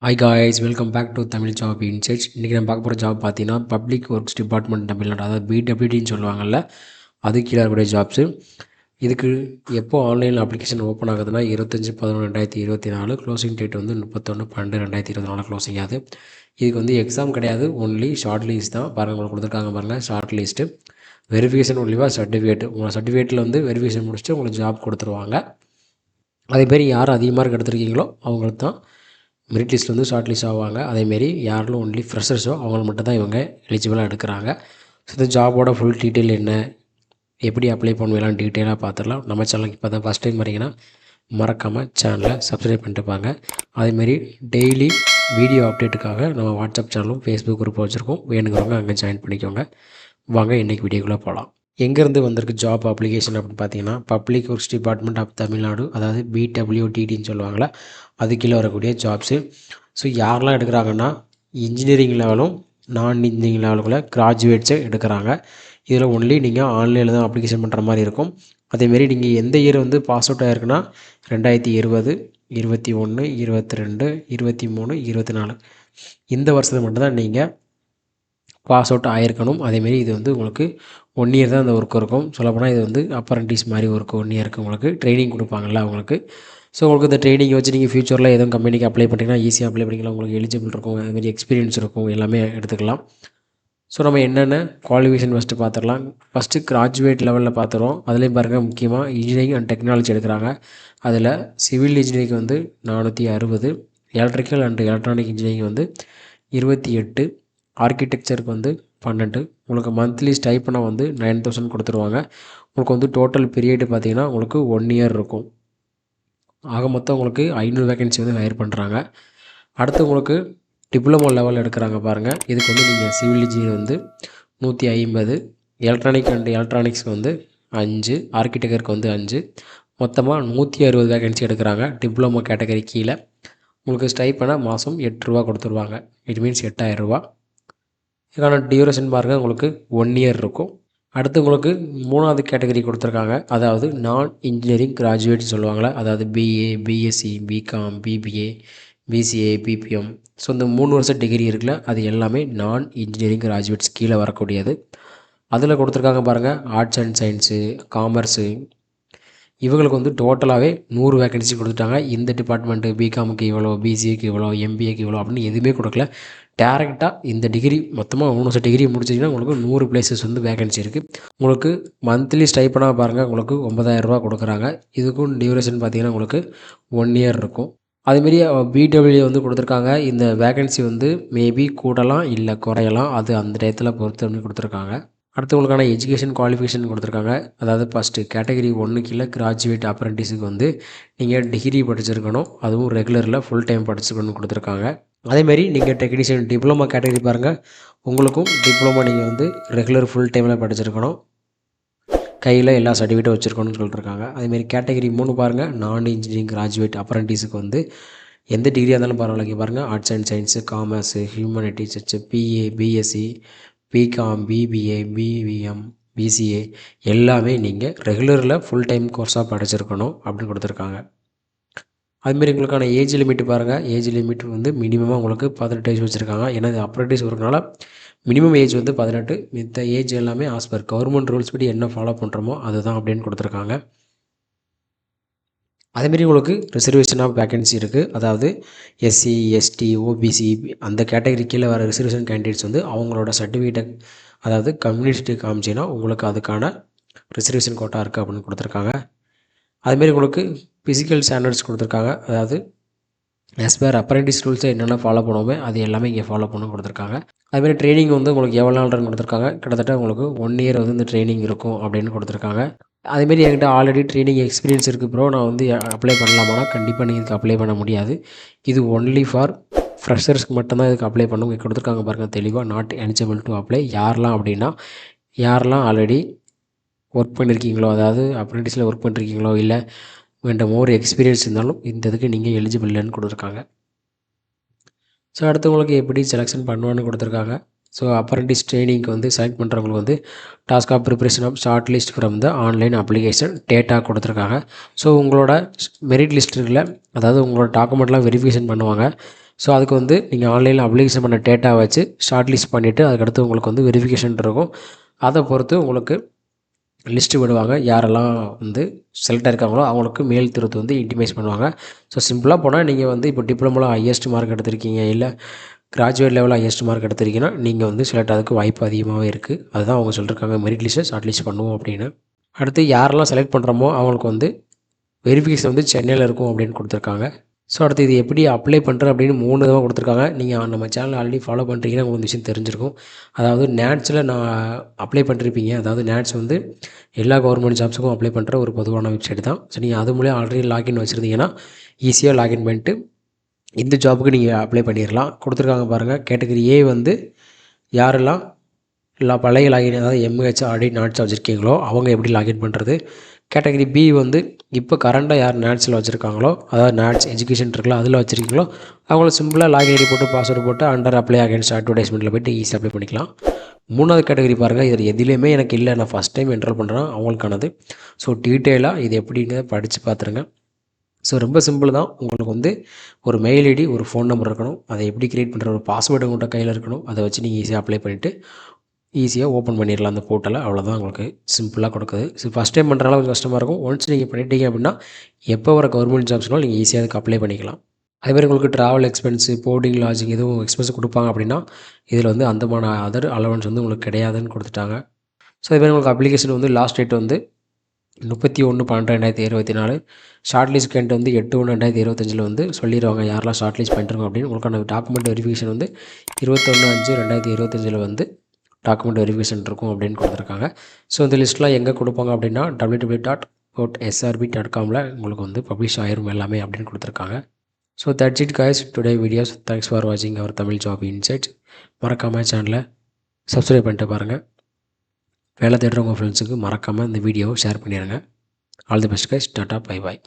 Hi guys, welcome back to Tamil job insights. இன்றைக்கி நம்ம பார்க்க போகிற ஜாப் பார்த்தீங்கன்னா பப்ளிக் ஒர்க்ஸ் டிபார்ட்மெண்ட் தமிழ்நாடு, அதாவது பிடபிள்யூடின்னு சொல்லுவாங்கள்ல, அது கீழே இருக்கக்கூடிய ஜாப்ஸு. இதுக்கு எப்போ ஆன்லைனில் அப்ளிகேஷன் ஓப்பன் ஆகுதுன்னா 25/11/2024, க்ளோசிங் டேட் வந்து 31/12/2024 க்ளோசிங் ஆகுது. இதுக்கு வந்து எக்ஸாம் கிடையாது, ஒன்லி ஷார்ட் லிஸ்ட் தான். பாருங்கள், உங்களுக்கு கொடுத்துருக்காங்க பாருங்கள், ஷார்ட் லிஸ்ட்டு. வெரிஃபிகேஷன் ஒன்லிவா சர்டிஃபிகேட், உங்கள் சர்டிஃபிகேட்டில் வந்து வெரிஃபிகேஷன் முடிச்சுட்டு உங்களுக்கு ஜாப் கொடுத்துருவாங்க. அதேமாரி யார் அதிக மார்க் எடுத்திருக்கீங்களோ அவங்களுக்கு தான் மெரிட் லிஸ்ட்டில் வந்து ஷார்ட் லிஸ்ட் ஆவாங்க. அதேமாரி யாரெல்லாம் ஒன்லி ஃப்ரெஷர்ஸோ அவங்கள மட்டும் தான் இவங்க எலிஜிபிளாக எடுக்கிறாங்க. ஸோ இந்த ஜாபோட ஃபுல் டீட்டெயில் என்ன, எப்படி அப்ளை பண்ணுவீங்களாம் டீட்டெயிலாக பார்த்துடலாம். நம்ம சேனலுக்கு இப்போ தான் ஃபஸ்ட் டைம் வரீங்கன்னா மறக்காமல் சேனலை சப்ஸ்கிரைப் பண்ணிட்டு பாங்க. அதேமாரி டெய்லி வீடியோ அப்டேட்டுக்காக நம்ம வாட்ஸ்அப் சேனலும் ஃபேஸ்புக் குரூப் வச்சுருக்கோம். வேணுங்கிறவங்க அங்கே ஜாயின் பண்ணிக்கோங்க. வாங்க இன்றைக்கி வீடியோக்குள்ளே போகலாம். எங்கேருந்து வந்திருக்கு ஜாப் அப்ளிகேஷன் அப்படின்னு பார்த்தீங்கன்னா, public works department of Tamil Nadu, அதாவது பிடபிள்யூடிடின்னு சொல்லுவாங்களா, அது கீழே வரக்கூடிய ஜாப்ஸு. ஸோ யாரெல்லாம் எடுக்கிறாங்கன்னா, இன்ஜினியரிங் லெவலும் நான் இன்ஜினியரிங் லெவலுக்குள்ளே கிராஜுவேட்ஸை எடுக்கிறாங்க. இதில் ஒன்லி நீங்கள் ஆன்லைனில் தான் அப்ளிகேஷன் பண்ணுற மாதிரி இருக்கும். அதேமாரி நீங்கள் எந்த இயர் வந்து பாஸ் அவுட் ஆகிருக்குன்னா 2020, 21, 22, 23, 24 இந்த வருஷத்துக்கு மட்டும்தான் நீங்கள் பாஸ் அவுட் ஆகிருக்கணும். அதேமாரி இது வந்து உங்களுக்கு 1 இயர் தான் இந்த ஒர்க் இருக்கும். சொல்லப்போனால் இது வந்து அப்ரண்டிஸ் மாதிரி ஒர்க் 1 இயருக்கு உங்களுக்கு ட்ரைனிங் கொடுப்பாங்கள்ல அவங்களுக்கு. ஸோ உங்களுக்கு இந்த ட்ரைனிங் வச்சு நீங்கள் ஃப்யூச்சரில் எதுவும் கம்பெனிக்கு அப்ளை பண்ணிங்கன்னா ஈஸியாக அப்ளை பண்ணிக்கலாம். உங்களுக்கு எலிஜிபிள் இருக்கும், அதுமாரி எக்ஸ்பீரியன்ஸ் இருக்கும், எல்லாமே எடுத்துக்கலாம். ஸோ நம்ம என்னென்ன குவாலிஃபிகேஷன் ஃபஸ்ட்டு பார்த்துடலாம். ஃபஸ்ட்டு கிராஜுவேட் லெவலில் பார்த்துருவோம். அதுலேயும் பாருங்கள், முக்கியமாக இன்ஜினியரிங் அண்ட் டெக்னாலஜி எடுக்கிறாங்க. அதில் சிவில் இன்ஜினியரிங் வந்து 460, எலக்ட்ரிக்கல் அண்ட் எலக்ட்ரானிக் இன்ஜினியரிங் வந்து 28, ஆர்கிடெக்சருக்கு வந்து 12. உங்களுக்கு மந்த்லி ஸ்டைப்பனாக வந்து 9000 கொடுத்துருவாங்க. உங்களுக்கு வந்து டோட்டல் பீரியடு பார்த்திங்கன்னா உங்களுக்கு 1 இயர் இருக்கும். ஆக மொத்தம் உங்களுக்கு 500 வேகன்சி வந்து ஹையர் பண்ணுறாங்க. அடுத்து உங்களுக்கு டிப்ளமோ லெவல் எடுக்கிறாங்க பாருங்கள். இதுக்கு வந்து நீங்கள் சிவில் இன்ஜினியர் வந்து 150, எலக்ட்ரானிக் அண்ட் எலக்ட்ரானிக்ஸ்க்கு வந்து 5, ஆர்கிடெக்சருக்கு வந்து 5, மொத்தமாக 160 வேகன்சி எடுக்கிறாங்க டிப்ளமோ கேட்டகரி கீழே. உங்களுக்கு ஸ்டைப்பனாக மாதம் 8 ரூபா கொடுத்துருவாங்க. இட் மீன்ஸ் 8000 ரூபா. இதுக்கான டியூரேஷன் பாருங்கள், உங்களுக்கு 1 இயர் இருக்கும். அடுத்து உங்களுக்கு 3வது கேட்டகரி கொடுத்துருக்காங்க, அதாவது நான் இன்ஜினியரிங் கிராஜுவேட்ஸ் சொல்லுவாங்களே, அதாவது BA, BSc, BCom, BBA, BCA, BBM. So இந்த 3 வருஷம் டிகிரி இருக்குல்ல, அது எல்லாமே நான் இன்ஜினியரிங் கிராஜுவேட்ஸ் கீழே வரக்கூடியது. அதில் கொடுத்துருக்காங்க பாருங்கள், ஆர்ட்ஸ் அண்ட் சயின்ஸு, காமர்ஸு, இவங்களுக்கு வந்து டோட்டலாகவே 100 வேகன்சி கொடுத்துட்டாங்க. இந்த டிபார்ட்மெண்ட்டு பிகாமுக்கு இவ்வளோ, பிசிஏக்கு இவ்வளோ, எம்பிஏக்கு இவ்வளோ அப்படின்னு எதுவுமே கொடுக்கல. டேரெக்டாக இந்த டிகிரி மொத்தமாக 3 வருஷம் டிகிரி முடிச்சிங்கன்னா உங்களுக்கு 100 பிளேசஸ் வந்து வேகன்சி இருக்குது. உங்களுக்கு மந்த்லி ஸ்டைப்பனாக பாருங்கள், உங்களுக்கு 9000 ரூபா கொடுக்குறாங்க. இதுக்கும் டியூரேஷன் பார்த்திங்கன்னா உங்களுக்கு 1 இயர் இருக்கும். அதேமாரி பிடபிள்யூ வந்து கொடுத்துருக்காங்க. இந்த வேகன்சி வந்து மேபி கூடலாம் இல்லை குறையலாம், அது அந்த டயத்தில் பொறுத்து அப்படின்னு கொடுத்துருக்காங்க. அடுத்து உங்களுக்கான எஜுகேஷன் குவாலிஃபிகேஷன் கொடுத்துருக்காங்க. அதாவது ஃபஸ்ட்டு கேட்டகரி 1 கீழே கிராஜுவேட் அப்ரெண்டிஸுக்கு வந்து நீங்கள் டிகிரி படிச்சிருக்கணும், அதுவும் ரெகுலரில் ஃபுல் டைம் படிச்சிருக்கணும்னு கொடுத்துருக்காங்க. அதேமாரி நீங்கள் டெக்னீஷியன் டிப்ளமோ கேட்டகரி பாருங்கள், உங்களுக்கும் டிப்ளமோ நீங்கள் வந்து ரெகுலர் ஃபுல் டைமில் படிச்சிருக்கணும், கையில் எல்லா சர்டிஃபிகேட்டும் வச்சுருக்கணும்னு சொல்லியிருக்காங்க. அதேமாரி கேட்டகரி 3 பாருங்கள், நான் இன்ஜினியரிங் கிராஜுவேட் அப்ரெண்டிஸுக்கு வந்து எந்த டிகிரியாக இருந்தாலும் பரவாயில்ல. இங்கே பாருங்கள், arts and science, commerce, humanities, BA, BSc, BCom, BBA, BVM, BCA எல்லாமே நீங்கள் ரெகுலரில் ஃபுல் டைம் கோர்ஸாக படிச்சிருக்கணும் அப்படின்னு கொடுத்துருக்காங்க. அதுமாரி உங்களுக்கான ஏஜ் லிமிட் பாருங்கள், ஏஜ் லிமிட் வந்து மினிமமாக உங்களுக்கு 18 வயசு வச்சுருக்காங்க. ஏன்னா இது அப்ரெண்டிஸ் ஒர்க்னால மினிமம் ஏஜ் வந்து 18. மித்த ஏஜ் எல்லாமே ஆஸ் பர் கவர்மெண்ட் ரூல்ஸ் படி என்ன ஃபாலோ பண்ணுறோமோ அதுதான் அப்படின்னு கொடுத்துருக்காங்க. அதேமாரி உங்களுக்கு ரிசர்வேஷன் ஆஃப் வேகன்சி இருக்குது. அதாவது எஸ்சி, எஸ்டி, ஓபிசி அந்த கேட்டகரி கீழே வர ரிசர்வேஷன் கேண்டிடேட்ஸ் வந்து அவங்களோட சர்டிஃபிகேட்டை, அதாவது கம்யூனிட்டி காமிச்சின்னா உங்களுக்கு அதுக்கான ரிசர்வேஷன் கோட்டா இருக்குது அப்படின்னு கொடுத்துருக்காங்க. அதுமாரி உங்களுக்கு ஃபிசிக்கல் ஸ்டாண்டர்ட்ஸ் கொடுத்துருக்காங்க. அதாவது ஆஸ் பர் அப்ரெண்டிஸ் ரூல்ஸை என்னென்ன ஃபாலோ பண்ணுவோமே அது எல்லாமே இங்கே ஃபாலோ பண்ண கொடுத்துருக்காங்க. அதுமாரி ட்ரைனிங் வந்து உங்களுக்கு எவ்வளோ நாள்னு கொடுத்துருக்காங்க. கிட்டத்தட்ட உங்களுக்கு 1 இயர் வந்து இந்த ட்ரைனிங் இருக்கும் அப்படின்னு கொடுத்துருக்காங்க. அதேமாரி என்கிட்ட ஆல்ரெடி ட்ரைனிங் எக்ஸ்பீரியன்ஸ் இருக்குது ப்ரோ, நான் வந்து அப்ளை பண்ணலாமான்னா கண்டிப்பாக நீங்கள் இதுக்கு அப்ளை பண்ண முடியாது. இது ஒன்லி ஃபார் ஃப்ரெஷர்ஸ்க்கு மட்டும்தான் இதுக்கு அப்ளை பண்ணணும். இங்கே கொடுத்துருக்காங்க பாருங்கள் தெளிவாக, நாட் எலிஜிபிள் டு அப்ளை. யாரெல்லாம் அப்படின்னா, யாரெல்லாம் ஆல்ரெடி ஒர்க் பண்ணியிருக்கீங்களோ, அதாவது அப்ரெண்டிஸில் ஒர்க் பண்ணிருக்கீங்களோ, இல்லை வேண்ட மோர் எக்ஸ்பீரியன்ஸ் இருந்தாலும் இந்த இதுக்கு நீங்கள் எலிஜிபிள் இல்லைன்னு கொடுத்துருக்காங்க. ஸோ அடுத்து உங்களுக்கு எப்படி செலெக்ஷன் பண்ணுவான்னு கொடுத்துருக்காங்க. ஸோ அப்ரண்டிஸ் ட்ரைனிங்க்கு வந்து செலக்ட் பண்ணுறவங்களுக்கு வந்து task of preparation of short list from the online application data கொடுத்துருக்காங்க. ஸோ உங்களோட மெரிட் லிஸ்ட் இருக்குல்ல, அதாவது உங்களோட டாக்குமெண்ட்லாம் வெரிஃபிகேஷன் பண்ணுவாங்க. ஸோ அதுக்கு வந்து நீங்கள் ஆன்லைனில் அப்ளிகேஷன் பண்ண டேட்டா வச்சு ஷார்ட் லிஸ்ட் பண்ணிவிட்டு அதுக்கடுத்து உங்களுக்கு வந்து வெரிஃபிகேஷன் இருக்கும். அதை பொறுத்து உங்களுக்கு லிஸ்ட்டு விடுவாங்க. யாரெல்லாம் வந்து செலக்ட் ஆகிருக்காங்களோ அவங்களுக்கு மேல் திருத்து வந்து இன்டிமேட் பண்ணுவாங்க. ஸோ சிம்பிளாக போனால் நீங்கள் வந்து இப்போ டிப்ளமோவில் ஹையஸ்ட் மார்க் எடுத்திருக்கீங்க, இல்லை கிராஜுவேட் லெவலில் ஹையஸ்ட் மார்க் எடுத்திருக்கீங்கன்னா நீங்கள் வந்து செலக்ட் ஆகிறதுக்கு வாய்ப்பு அதிகமாகவே இருக்குது. அதுதான் அவங்க சொல்லியிருக்காங்க, மெரிட் லிஸ்ட்டை ஷார்ட் லிஸ்ட் பண்ணுவோம் அப்படின்னு. அடுத்து யாரெல்லாம் செலக்ட் பண்ணுறோமோ அவங்களுக்கு வந்து வெரிஃபிகேஷன் வந்து சென்னையில் இருக்கும் அப்படின்னு கொடுத்துருக்காங்க. ஸோ அடுத்து இது எப்படி அப்ளை பண்ணுறது அப்படின்னு 3 விதமாக கொடுத்துருக்காங்க. நீங்கள் நம்ம சேனல் ஆல்ரெடி ஃபாலோ பண்ணுறீங்கன்னா உங்களுக்கு இந்த விஷயம் தெரிஞ்சிருக்கும். அதாவது நேட்ஸில் நான் அப்ளை பண்ணிருப்பீங்க. அதாவது நேட்ஸ் வந்து எல்லா கவர்மெண்ட் ஜாப்ஸுக்கும் அப்ளை பண்ணுற ஒரு பொதுவான வெப்சைட் தான். ஸோ நீங்கள் அது மூலியம் ஆல்ரெடி லாகின் வச்சுருந்தீங்கன்னா ஈஸியாக லாகின் பண்ணிட்டு இந்த ஜாபுக்கு நீங்கள் அப்ளை பண்ணிடலாம். கொடுத்துருக்காங்க பாருங்கள். கேட்டகரி ஏ வந்து யாரெல்லாம் பழைய லாகின், அதாவது எம்ஹெச் ஆல்ரெடி நேட்ஸ் வச்சுருக்கீங்களோ அவங்க எப்படி லாகின் பண்ணுறது. கேட்டகரி பி வந்து இப்போ கரண்டாக யார் நேட்ஸில் வச்சுருக்காங்களோ, அதாவது நேட்ஸ் எஜுகேஷன் இருக்குல்ல அதில் வச்சுருக்கீங்களோ அவங்கள சிம்பிளாக லாகின் ஐடி போட்டு பாஸ்வேர்டு போட்டு அண்டர் அப்ளை அகைன்ஸ்ட் அட்வர்டைஸ்மெண்ட்டில் போய்ட்டு ஈஸியாக அப்ளை பண்ணிக்கலாம். 3வது கேட்டகரி பாருங்கள். இதில் எதுலேயுமே எனக்கு இல்லை, நான் ஃபஸ்ட் டைம் என்ரோல் பண்ணுறேன், அவங்களுக்கானது. ஸோ டீட்டெயிலாக இது எப்படின்னு படித்து பார்த்துருங்க. ஸோ ரொம்ப சிம்பிள் தான். உங்களுக்கு வந்து ஒரு மெயில் ஐடி, ஒரு ஃபோன் நம்பர் இருக்கணும். அதை எப்படி க்ரியேட் பண்ணுற ஒரு பாஸ்வேர்டு உங்கள்கிட்ட கையில் இருக்கணும். அதை வச்சு நீங்கள் ஈஸியாக அப்ளை பண்ணிவிட்டு ஈஸியாக ஓப்பன் பண்ணிடலாம் அந்த போர்ட்டலை. அவ்வளோதான், உங்களுக்கு சிம்பிளாக கொடுக்குது. ஸோ ஃபஸ்ட் டைம் பண்ணுறனால கொஞ்சம் கஷ்டமாக இருக்கும். ஒன்ஸ் நீங்கள் பண்ணிட்டீங்க அப்படின்னா எப்போ வர கவர்மெண்ட் ஜாப்ஸ்னாலும் நீங்கள் ஈஸியாக அதுக்கு அப்ளை பண்ணிக்கலாம். அதேமாதிரி உங்களுக்கு ட்ராவல் எக்ஸ்பென்ஸு, போர்டிங், லாட்ஜிங் எதுவும் எக்ஸ்பென்ஸ் கொடுப்பாங்க அப்படின்னா இதில் வந்து அந்தமான அதர் அலவன்ஸ் வந்து உங்களுக்கு கிடையாதுன்னு கொடுத்துட்டாங்க. ஸோ அதேமாதிரி உங்களுக்கு அப்ளிகேஷன் வந்து லாஸ்ட் டேட் வந்து 31/12/2024. ஷார்ட் லிஸ்ட் கேண்ட் வந்து 8/1/2025 வந்து சொல்லிடுவாங்க யாரெல்லாம் ஷார்ட் லிஸ்ட் பண்ணிருக்கோம் அப்படின்னு. உங்களுக்கான டாக்குமெண்ட் வெரிஃபிகேஷன் வந்து 21/5/2025 வந்து டாக்குமெண்ட் வெரிஃபிகேஷன் இருக்கும் அப்படின்னு கொடுத்துருக்காங்க. ஸோ இந்த லிஸ்ட்லாம் எங்கே கொடுப்பாங்க அப்படின்னா www.srb.comல உங்களுக்கு வந்து பப்ளிஷ் ஆயிரும் எல்லாமே அப்படின்னு கொடுத்துருக்காங்க. So that's it guys, today videos. Thanks for வாட்சிங் அவர் தமிழ் ஜாப் இன்சைட்ஸ். மறக்காமல் சேனலை சப்ஸ்கிரைப் பண்ணிட்டு பாருங்கள். வேலை தேடுறவங்க ஃப்ரெண்ட்ஸுக்கு மறக்காமல் இந்த வீடியோவை ஷேர் பண்ணிடுங்க. All the best guys. Tata, bye bye.